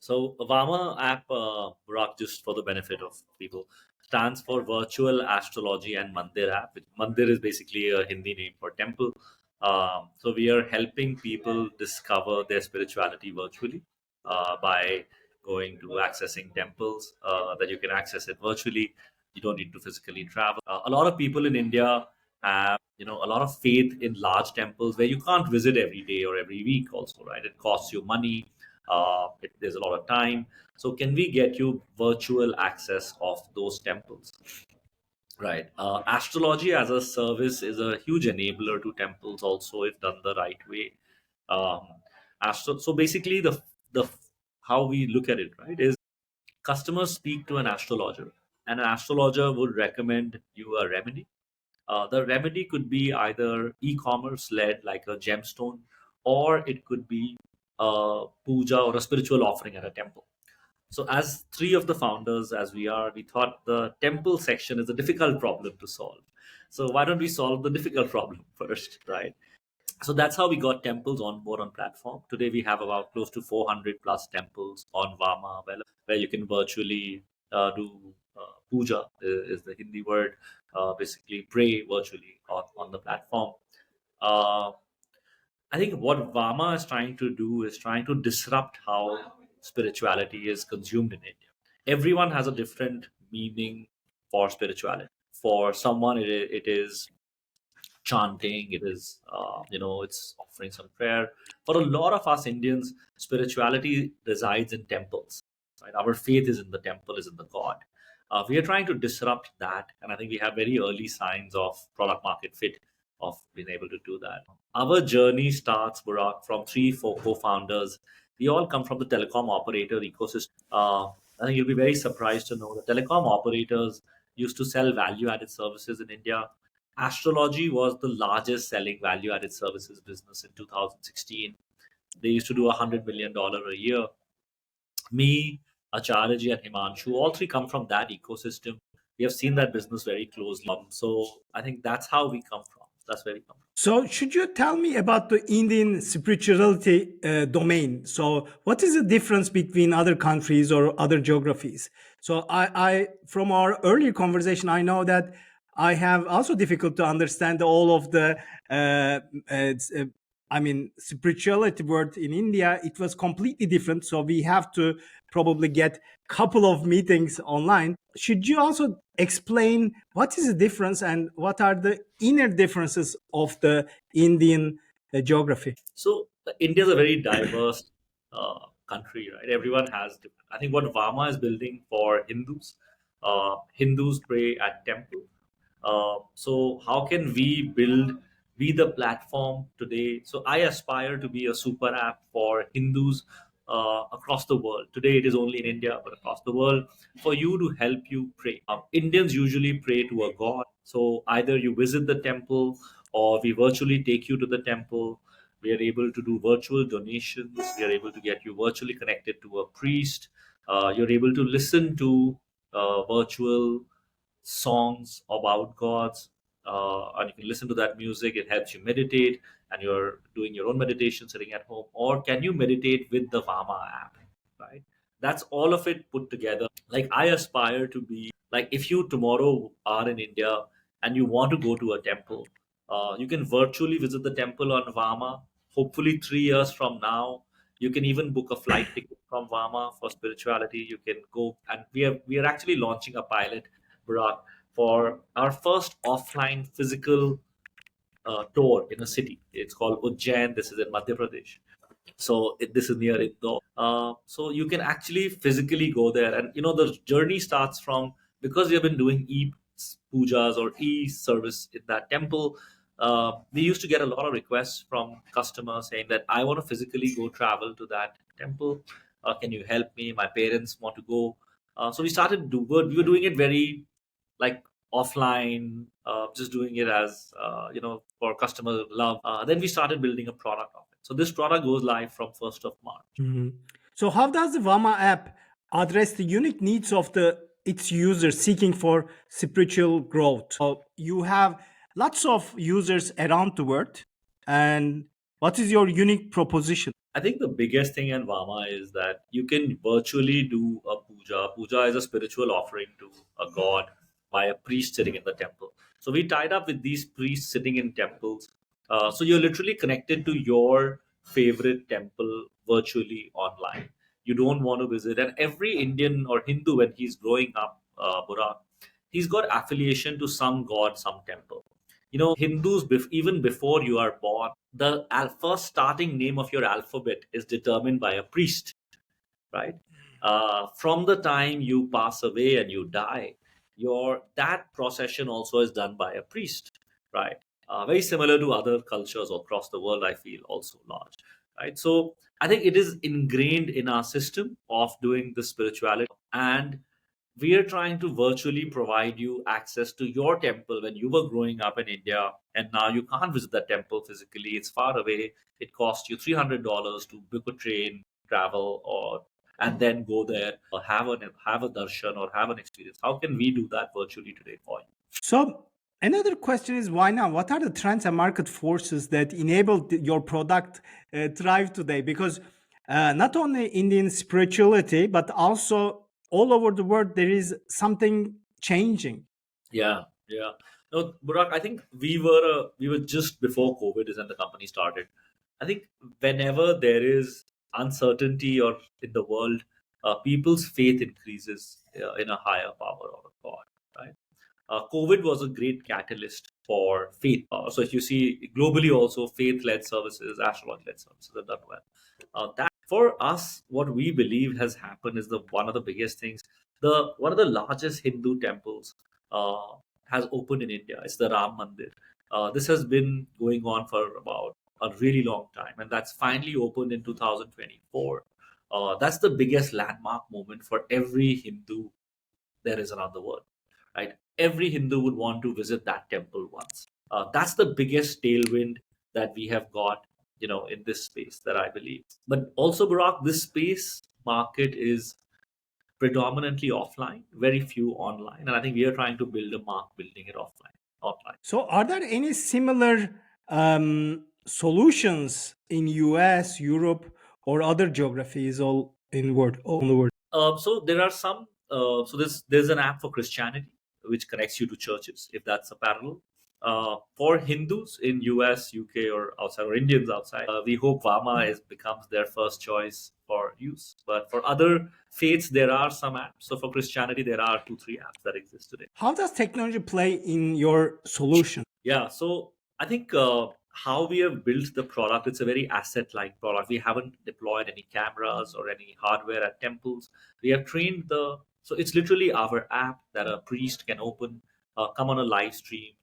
So Vama app, Burak, just for the benefit of people, stands for Virtual Astrology and Mandir app. Mandir is basically a Hindi name for temple. So we are helping people discover their spirituality virtually by going to accessing temples that you can access it virtually. You don't need to physically travel. A lot of people in India have a lot of faith in large temples where you can't visit every day or every week. Also, right? It costs you money. There's a lot of time. So can we get you virtual access of those temples? Right. Astrology as a service is a huge enabler to temples, also if done the right way. Um, so basically, the how we look at it, right, is customers speak to an astrologer, and an astrologer would recommend you a remedy. The remedy could be either e-commerce led, like a gemstone, or it could be a puja or a spiritual offering at a temple. So, as three of the founders, as we are, we thought the temple section is a difficult problem to solve. So, why don't we solve the difficult problem first, right? So that's how we got temples on board on platform. Today we have about close to 400 plus temples on Vama, where you can virtually do puja is the Hindi word, basically pray virtually on the platform. Uh, I think what Vama is trying to do is trying to disrupt how spirituality is consumed in India. Everyone has a different meaning for spirituality. For someone, it is chanting, it is it's offering some prayer. For a lot of us Indians, spirituality resides in temples, right? Our faith is in the temple, is in the god. We are trying to disrupt that, and I think we have very early signs of product market fit of being able to do that. Our journey starts, Burak, from three four co-founders. We all come from the telecom operator ecosystem. I think you'll be very surprised to know that telecom operators used to sell value added services in India. Astrology was the largest selling value added services business in 2016. They used to do $100 million a year. Me, Acharyaji, and Himanshu, all three come from that ecosystem. We have seen that business very closely. So I think that's how we come from. That's where we come from. So, should you tell me about the Indian spirituality domain? So, what is the difference between other countries or other geographies? So, from our earlier conversation, I know that I have also difficult to understand all of the, spirituality word in India. It was completely different. So, we have to probably get couple of meetings online. Should you also explain what is the difference and what are the inner differences of the Indian geography? So India is a very diverse country, right? Everyone has different. I think what Vama is building for Hindus, Hindus pray at temple. So how can we be the platform today? So I aspire to be a super app for Hindus across the world. Today it is only in India, but across the world, for you to help you pray. Indians usually pray to a god. So either you visit the temple or we virtually take you to the temple. We are able to do virtual donations. We are able to get you virtually connected to a priest. You're able to listen to virtual songs about gods, and you can listen to that music. It helps you meditate, and you're doing your own meditation sitting at home. Or can you meditate with the Vama app? Right, that's all of it put together. Like I aspire to be like, if you tomorrow are in India and you want to go to a temple, you can virtually visit the temple on Vama. Hopefully, 3 years from now, you can even book a flight ticket from Vama for spirituality. You can go, and we are actually launching a pilot, Burak, for our first offline physical tour in a city. It's called Ujjain. This is in Madhya Pradesh. So this is near Indore. So you can actually physically go there, and the journey starts from, because we have been doing pujas or service in that temple. We used to get a lot of requests from customers saying that I want to physically go travel to that temple. Can you help me? My parents want to go. So we were doing it very like offline, just doing it as for customer love. Then we started building a product of it. So this product goes live from 1st of March. Mhm. So, how does the Vama app address the unique needs of its users seeking for spiritual growth? So, you have lots of users around the world, and what is your unique proposition? I think the biggest thing in Vama is that you can virtually do a puja. Puja is a spiritual offering to a god by a priest sitting in the temple. So we tied up with these priests sitting in temples. So you're literally connected to your favorite temple virtually online. You don't want to visit. And every Indian or Hindu, when he's growing up, Burak, he's got affiliation to some god, some temple. Hindus, even before you are born, the first starting name of your alphabet is determined by a priest, right? From the time you pass away and you die, your that procession also is done by a priest, right? Very similar to other cultures across the world, I feel also large, right? So I think it is ingrained in our system of doing the spirituality, and we are trying to virtually provide you access to your temple when you were growing up in India, and now you can't visit that temple physically. It's far away. It costs you $300 to book a train travel, or and then go there, or have a darshan or have an experience. How can we do that virtually today for you? So another question is why now? What are the trends and market forces that enable your product thrive today? Because not only Indian spirituality, but also all over the world, there is something changing. Yeah, yeah. No, Burak, I think we were just before COVID is when the company started. I think whenever there is uncertainty or in the world, people's faith increases in a higher power or a God, right? COVID was a great catalyst for faith. So if you see globally, also faith-led services, astrology-led services have done well. That for us, what we believe has happened is the one of the biggest things. The one of the largest Hindu temples uh, has opened in India. It's the Ram Mandir. This has been going on for about a really long time, and that's finally opened in 2024. That's the biggest landmark moment for every Hindu there is around the world, right? Every Hindu would want to visit that temple once. That's the biggest tailwind that we have got, in this space that I believe. But also, Barack, this space market is predominantly offline, very few online, and I think we are trying to build a mark building it offline. Online. So are there any similar solutions in US, Europe, or other geographies all in world on the world? So there are some. So there's an app for Christianity which connects you to churches, if that's a parallel. For Hindus in US, UK, or outside, or Indians outside, we hope Vama is becomes their first choice for use. But for other faiths, there are some apps. So for Christianity, there are 2, 3 apps that exist today. How does technology play in your solution? Yeah, so I think how we have built the product, it's a very asset-like product. We haven't deployed any cameras or any hardware at temples. We have trained so it's literally our app that a priest can open, come on a live stream,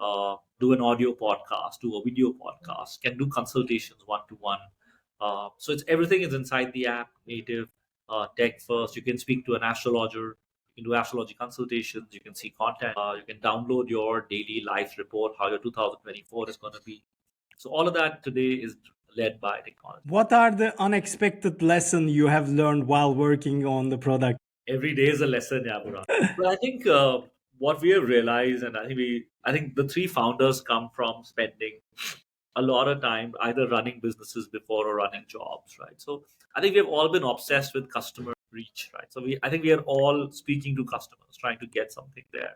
do an audio podcast, do a video podcast, can do consultations one-to-one. So it's everything is inside the app, native, tech first. You can speak to an astrologer, you can do astrology consultations, you can see content, you can download your daily life report, how your 2024 is going to be. So all of that today is led by technology. What are the unexpected lessons you have learned while working on the product? Every day is a lesson, yeah, Burak. But I think what we have realized, and I think the three founders come from spending a lot of time either running businesses before or running jobs, right? So I think we have all been obsessed with customer reach, right? So I think we are all speaking to customers, trying to get something there.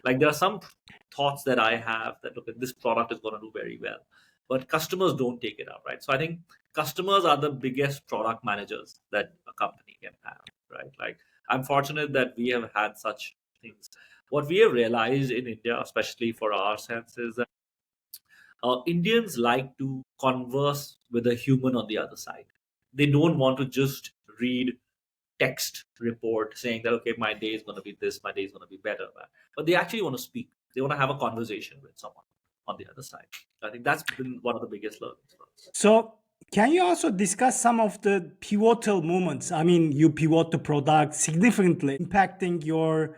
Like there are some thoughts that I have that look, this product is going to do very well, but customers don't take it up, right? So I think customers are the biggest product managers that a company can have, right? Like I'm fortunate that we have had such things. What we have realized in India, especially for our sense, is that Indians like to converse with a human on the other side. They don't want to just read text report saying that okay, my day is going to be this, my day is going to be better, but they actually want to speak. They want to have a conversation with someone on the other side. I think that's been one of the biggest learnings for us. So, can you also discuss some of the pivotal moments? I mean, you pivot the product significantly, impacting your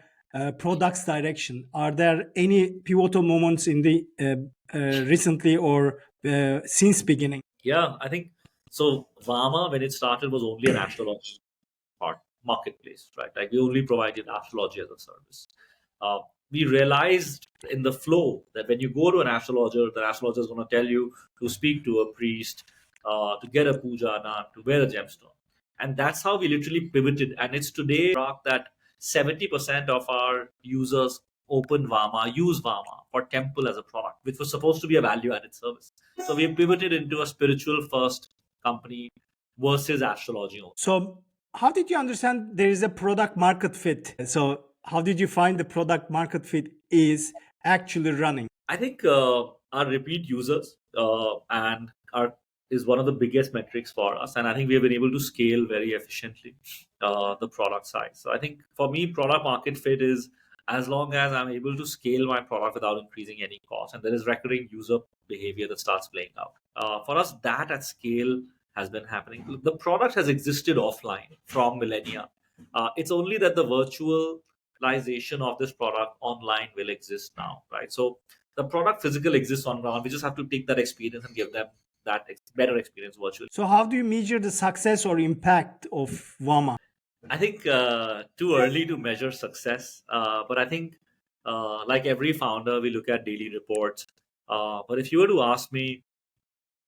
product's direction. Are there any pivotal moments in the recently or since beginning? Yeah, I think so. Vama, when it started, was only an astrology marketplace, right? Like we only provided astrology as a service. Uh, we realized in the flow that when you go to an astrologer, the astrologer is going to tell you to speak to a priest, to get a puja done, to wear a gemstone. And that's how we literally pivoted. And it's today rock that 70% of our users open Vama, use Vama for temple as a product, which was supposed to be a value added service. So we pivoted into a spiritual first company versus astrology only. So, how did you understand there is a product market fit? So, how did you find the product market fit is actually running? I think our repeat users and our is one of the biggest metrics for us, and I think we have been able to scale very efficiently the product side. So I think for me, product market fit is as long as I'm able to scale my product without increasing any cost, and there is recurring user behavior that starts playing out. For us, that at scale has been happening. The product has existed offline from millennia. It's only that the virtualization of this product online will exist now, right? So the product physical exists on ground. We just have to take that experience and give them that better experience virtually. So, how do you measure the success or impact of Vama? I think too early to measure success, but I think like every founder, we look at daily reports. But if you were to ask me,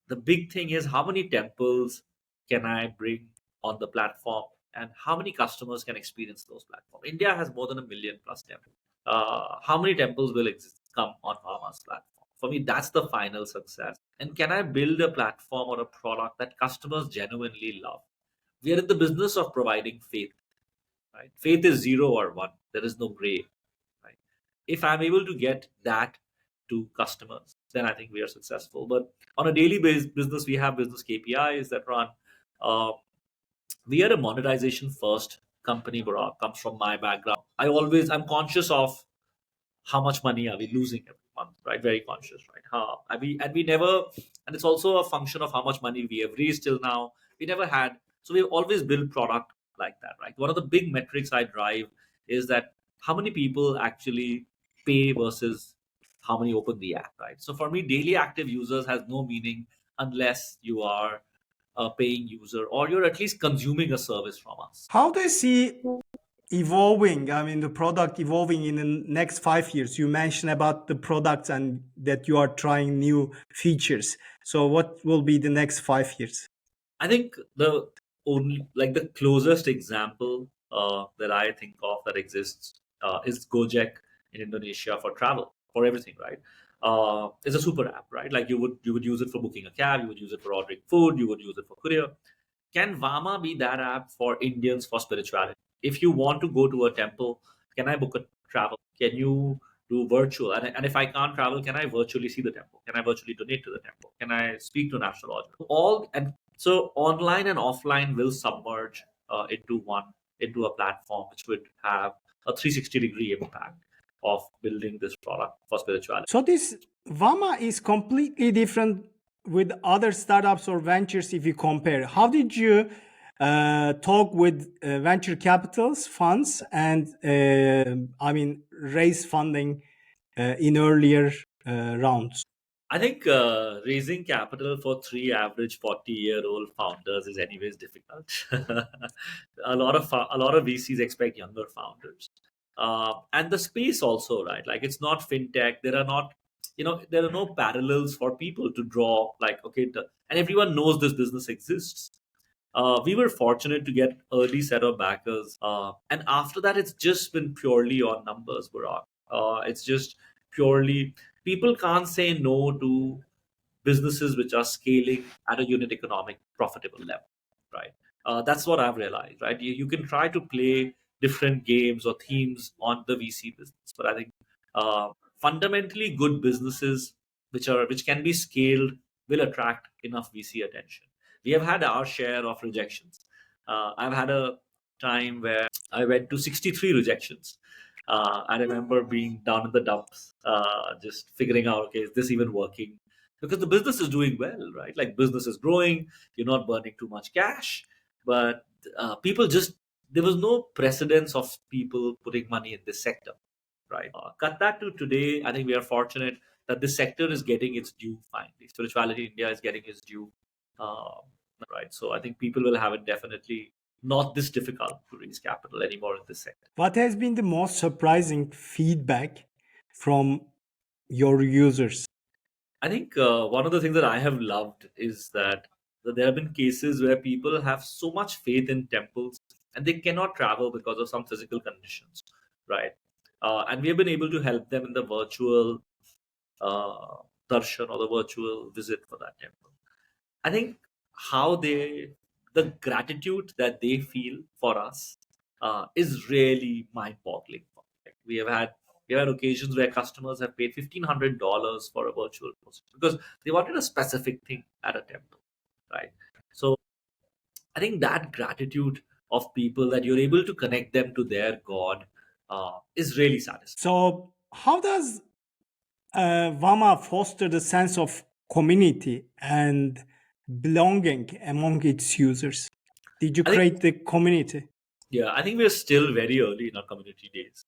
the big thing is how many temples can I bring on the platform, and how many customers can experience those platforms. India has more than a million plus temples. How many temples will come on Vama's platform? For me, that's the final success. And can I build a platform or a product that customers genuinely love? We are in the business of providing faith, right? Faith is zero or one. There is no gray, right? If I'm able to get that to customers, then I think we are successful. But on a daily business, we have business KPIs that run. Uh, we are a monetization first company, Barack. Comes from my background. I'm conscious of how much money are we losing every month, right? Very conscious, right? How and we never, and it's also a function of how much money we have raised till now. We never had, so we've always built product like that, right? One of the big metrics I drive is that how many people actually pay versus how many open the app, right? So for me, daily active users has no meaning unless you are a paying user or you're at least consuming a service from us. How do you see evolving? I mean, the product evolving in the next 5 years. You mentioned about the products and that you are trying new features. So, what will be the next 5 years? I think the only like the closest example that I think of that exists is Gojek in Indonesia for travel for everything, right? It's a super app, right? Like you would use it for booking a cab, you would use it for ordering food, you would use it for courier. Can Vama be that app for Indians for spirituality? If you want to go to a temple, can I book a travel? Can you do virtual? And if I can't travel, can I virtually see the temple? Can I virtually donate to the temple? Can I speak to an astrologer? All and so online and offline will submerge into one into a platform which would have a 360-degree impact of building this product for spirituality. So, this Vama is completely different with other startups or ventures if you compare. How did you talk with venture capitals, funds, and I mean, raise funding in earlier rounds? I think raising capital for three average 40-year-old founders is anyways difficult. A lot of VCs expect younger founders, and the space also, right? Like it's not fintech. There are not, there are no parallels for people to draw. Like okay, and everyone knows this business exists. We were fortunate to get early set of backers, and after that, it's just been purely on numbers, Burak. It's just purely people can't say no to businesses which are scaling at a unit economic profitable level, right? That's what I've realized, right? You can try to play different games or themes on the VC business, but I think fundamentally good businesses which can be scaled will attract enough VC attention. We have had our share of rejections. I've had a time where I went to 63 rejections. I remember being down in the dumps, just figuring out, okay, is this even working? Because the business is doing well, right? Like business is growing, you're not burning too much cash, but people just there was no precedence of people putting money in this sector, right? Cut that to today, I think we are fortunate that this sector is getting its due finally. Spirituality in India is getting its due, uh, right? So I think people will have it definitely not this difficult to raise capital anymore in this sector. What has been the most surprising feedback from your users? I think one of the things that I have loved is that that there have been cases where people have so much faith in temples and they cannot travel because of some physical conditions, right? And we have been able to help them in the virtual uh, darshan or the virtual visit for that temple. I think how the gratitude that they feel for us is really mind-boggling. Like we have had occasions where customers have paid $1,500 for a virtual procedure because they wanted a specific thing at a temple, right? So I think that gratitude of people that you're able to connect them to their God is really satisfying. So, how does Vama foster the sense of community and belonging among its users? Did you I think create the community? Yeah, I think we're still very early in our community days.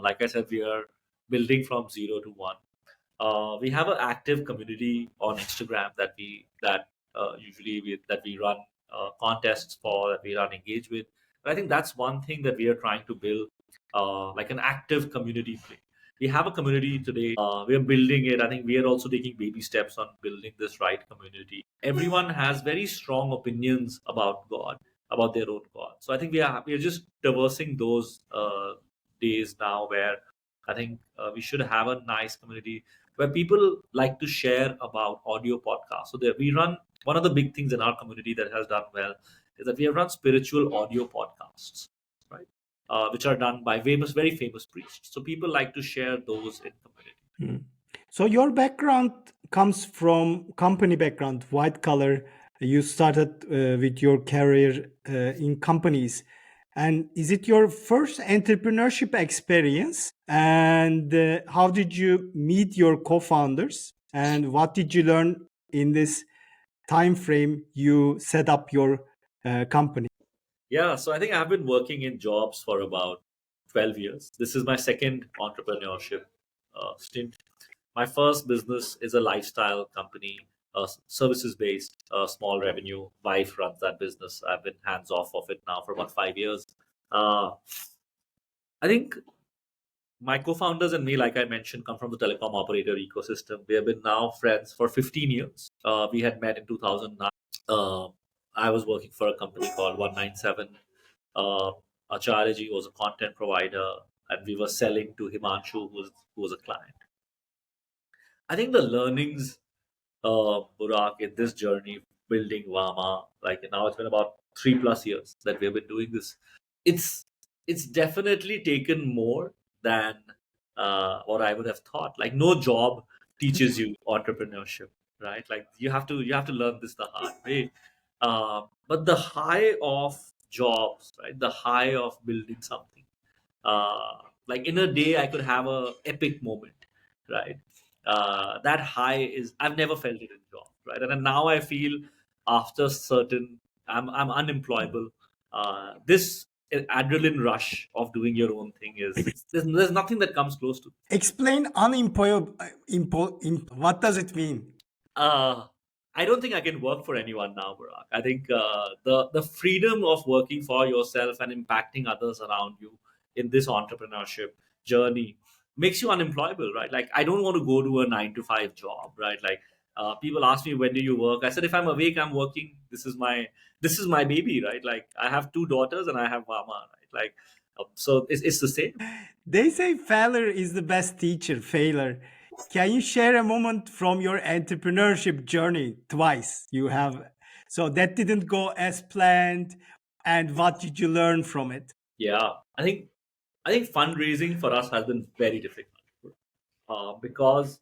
Like I said, we are building from zero to one. We have an active community on Instagram that we run contests for, that we run engage with. But I think that's one thing that we are trying to build, like an active community play. We have a community today. We are building it. I think we are also taking baby steps on building this right community. Everyone has very strong opinions about God, about their own God. So I think we are just traversing those days now where I think we should have a nice community where people like to share about audio podcasts. So there we run one of the big things in our community that has done well is that we have run spiritual audio podcasts, right? Which are done by very famous priests. So people like to share those in community. Mm. So your background comes from company background, white collar. You started with your career in companies. And is it your first entrepreneurship experience? And how did you meet your co-founders? And what did you learn in this time frame you set up your company? Yeah, so I think I've been working in jobs for about 12 years. This is my second entrepreneurship stint. My first business is a lifestyle company, services based, small revenue. Wife runs that business. I've been hands off of it now for about 5 years. Uh, I think my co-founders and me, like I mentioned, come from the telecom operator ecosystem. We have been now friends for 15 years. We had met in 2009. Uh, I was working for a company called 197. Uh, Astrology was a content provider, and we were selling to Himanshu, who was a client. I think the learnings, Burak, in this journey building Vama, like now it's been about 3+ years that we have been doing this. It's it's definitely taken more than what I would have thought. Like no job teaches you entrepreneurship, right? Like you have to learn this the hard way. But the high of jobs, right? The high of building something, like in a day I could have a epic moment, right? That high is I've never felt it in job, right? And then now I feel after certain I'm unemployable. This adrenaline rush of doing your own thing there's nothing that comes close to. Explain unemployable. What does it mean? uh, I don't think I can work for anyone now, Barak. I think the freedom of working for yourself and impacting others around you in this entrepreneurship journey makes you unemployable, right? Like I don't want to go to a 9 to 5 job, right? Like people ask me when do you work? I said if I'm awake, I'm working. This is my baby, right? Like I have 2 daughters and I have mama, right? Like so it's the same. They say failure is the best teacher, failure. Can you share a moment from your entrepreneurship journey twice you have? So that didn't go as planned, and what did you learn from it? Yeah, I think fundraising for us has been very difficult because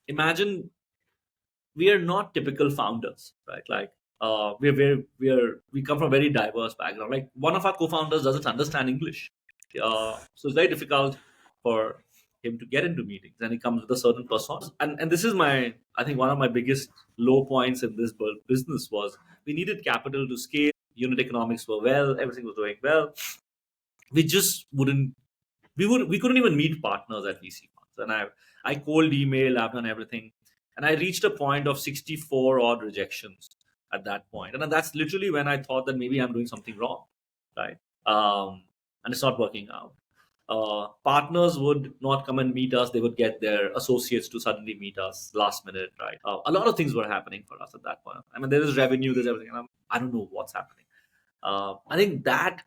imagine we are not typical founders, right? Like we come from a very diverse background. Like one of our co-founders doesn't understand English, so it's very difficult for him to get into meetings, and he comes with a certain persona. And this is my I think one of my biggest low points in this business was we needed capital to scale. Unit economics were well, everything was doing well. We just wouldn't we couldn't even meet partners at VC funds. And I cold email, I've done everything, and I reached a point of 64 odd rejections at that point. And then that's literally when I thought that maybe I'm doing something wrong, right? And it's not working out. Partners would not come and meet us. They would get their associates to suddenly meet us last minute, right? A lot of things were happening for us at that point. I mean, there is revenue, there's everything. I don't know what's happening. I think that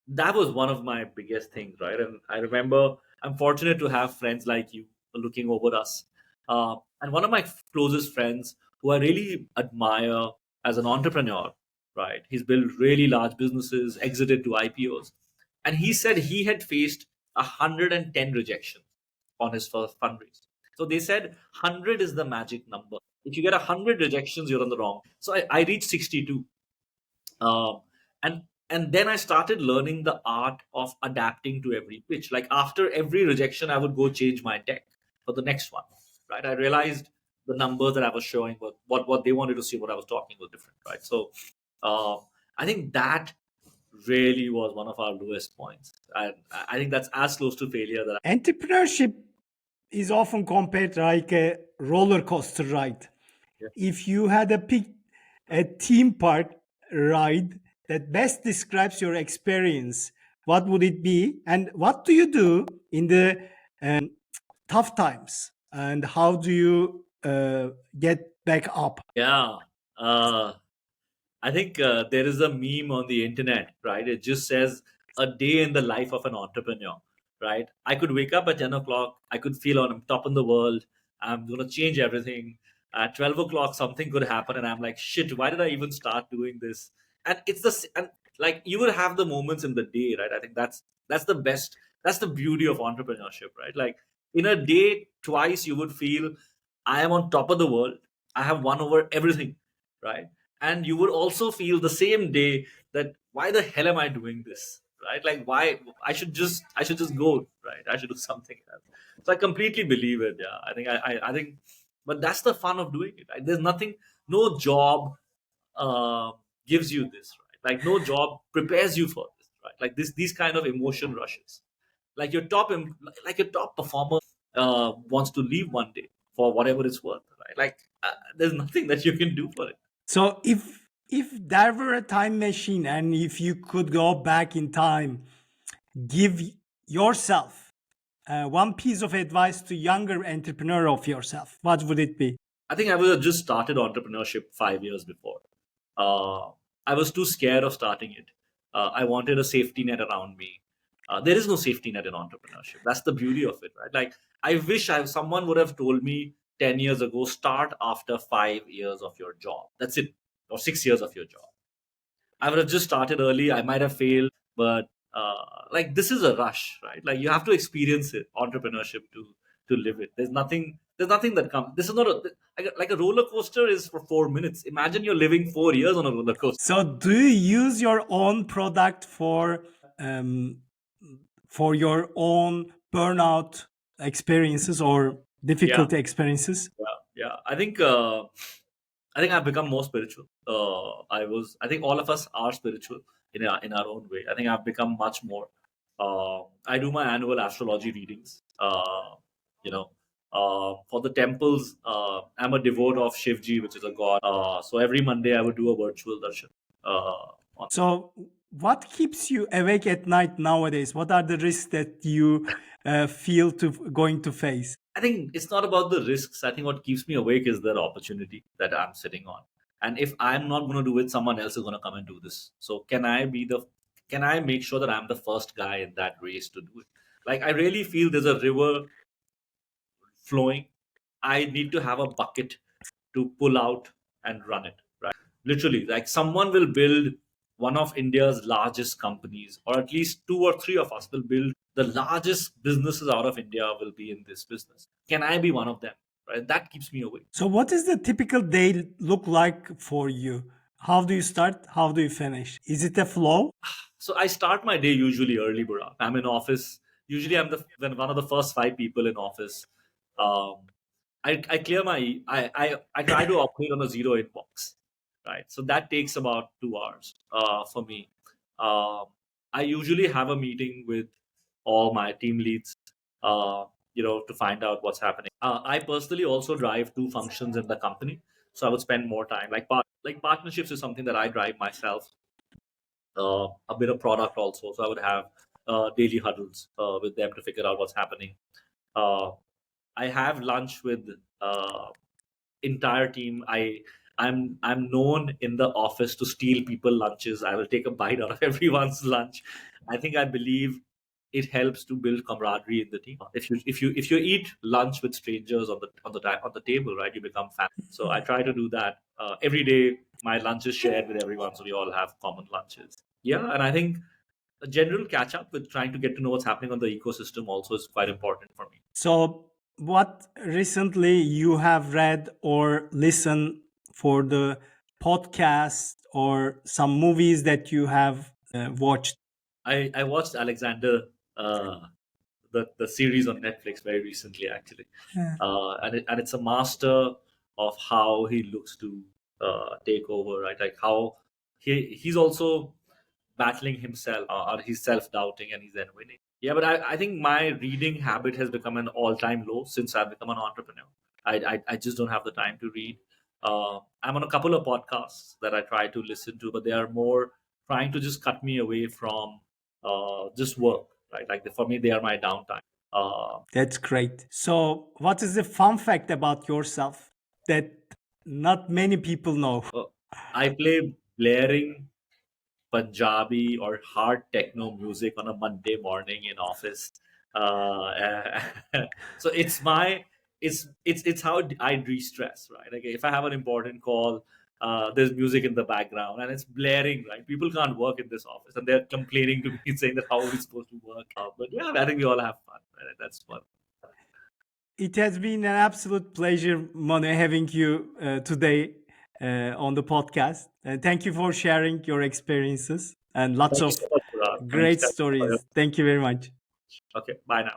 was one of my biggest things, right? And I remember I'm fortunate to have friends like you looking over us. And one of my closest friends who I really admire as an entrepreneur, right? He's built really large businesses, exited to IPOs. And he said he had faced 110 rejections on his first fundraise. So they said 100 is the magic number. If you get 100 rejections, you're on the wrong. So I reached 62. um, and then I started learning the art of adapting to every pitch. Like after every rejection, I would go change my deck for the next one. Right? I realized the numbers that I was showing were what they wanted to see. What I was talking was different. Right? So uh, I think that really was one of our lowest points. And I think that's as close to failure that. Entrepreneurship is often compared like a roller coaster ride. Yeah. If you had a pick a theme park ride that best describes your experience, what would it be? And what do you do in the tough times? And how do you get back up? Yeah. Uh, I think there is a meme on the internet, right? It just says a day in the life of an entrepreneur, right? I could wake up at 10 o'clock. I could feel on I'm top in the world. I'm going to change everything. At 12 o'clock, something could happen. And I'm like, shit, why did I even start doing this? And and like you will have the moments in the day, right? I think that's the best. That's the beauty of entrepreneurship, right? Like in a day, twice you would feel I am on top of the world. I have won over everything, right? And you would also feel the same day that why the hell am I doing this, right? Like why I should just go, right? I should do something else. So I completely believe it. Yeah, I think, but that's the fun of doing it. Right? There's nothing, no job uh, gives you this, right? Like no job prepares you for this, right? Like these kind of emotion rushes. Like like your top performer wants to leave one day for whatever it's worth, right? Like there's nothing that you can do for it. So if there were a time machine and if you could go back in time, give yourself one piece of advice to younger entrepreneur of yourself, what would it be? I think I was just started entrepreneurship 5 years before. Uh, I was too scared of starting it. I wanted a safety net around me. There is no safety net in entrepreneurship. That's the beauty of it, right? Like I wish someone would have told me 10 years ago, start after 5 years of your job. That's it, or 6 years of your job. I would have just started early. I might have failed, but like this is a rush, right? Like you have to experience it, entrepreneurship to live it. There's nothing. There's nothing that comes. This is not like a roller coaster is for 4 minutes. Imagine you're living 4 years on a roller coaster. So do you use your own product um, for your own burnout experiences or Yeah, difficult experiences? yeah, yeah. I think I've become more spiritual. I think all of us are spiritual in our own way. I think I've become much more. I do my annual astrology readings. For the temples, I'm a devote of Shivji, which is a god. So every Monday I would do a virtual darshan. On So what keeps you awake at night nowadays? What are the risks that you feel to going to face? I think it's not about the risks. I think what keeps me awake is the opportunity that I'm sitting on. And if I'm not going to do it, someone else is going to come and do this. So can I make sure that I'm the first guy in that race to do it? Like I really feel there's a river flowing. I need to have a bucket to pull out and run it, right? Literally, like someone will build one of India's largest companies, or at least two or three of us will build the largest businesses out of India will be in this business. Can I be one of them? Right? That keeps me awake. So what does the typical day look like for you? How do you start? How do you finish? Is it a flow? So I start my day usually early, Burak. I'm in office. Usually I'm one of the first five people in office. Um, I clear my I try to operate on a zero inbox, right? So that takes about 2 hours for me. Um, I usually have a meeting with all my team leads, to find out what's happening. I personally also drive two functions in the company, so I would spend more time. Like partnerships is something that I drive myself. A bit of product also, so I would have daily huddles with them to figure out what's happening. Uh, I have lunch with entire team. I'm known in the office to steal people lunches. I will take a bite out of everyone's lunch. I believe it helps to build camaraderie in the team. If you eat lunch with strangers on the table, right, you become family. So I try to do that every day. My lunch is shared with everyone, so we all have common lunches. Yeah, and I think a general catch up with trying to get to know what's happening on the ecosystem also is quite important for me. So, what recently you have read or listened for the podcast or some movies that you have watched? I watched Alexander, uh, the series on Netflix very recently, actually, Yeah. and it's a master of how he looks to take over, right? Like how he's also battling himself, or he's self doubting, and he's then winning. Yeah, but I think my reading habit has become an all time low since I've become an entrepreneur. I just don't have the time to read. I'm on a couple of podcasts that I try to listen to, but they are more trying to just cut me away from just work, right? Like for me, they are my downtime. Uh, That's great. So, what is the fun fact about yourself that not many people know? uh, I play blaring Punjabi or hard techno music on a Monday morning in office. Uh, so it's how I de-stress, right? Like if I have an important call, there's music in the background and it's blaring, right? People can't work in this office and they're complaining to me saying that how are we supposed to work? But yeah, I think we all have fun, right? That's fun. It has been an absolute pleasure, Manu, having you today on the podcast. And thank you for sharing your experiences and lots Thank you of so much, Parag. Thank great you. stories. Thank you very much. Okay, bye now.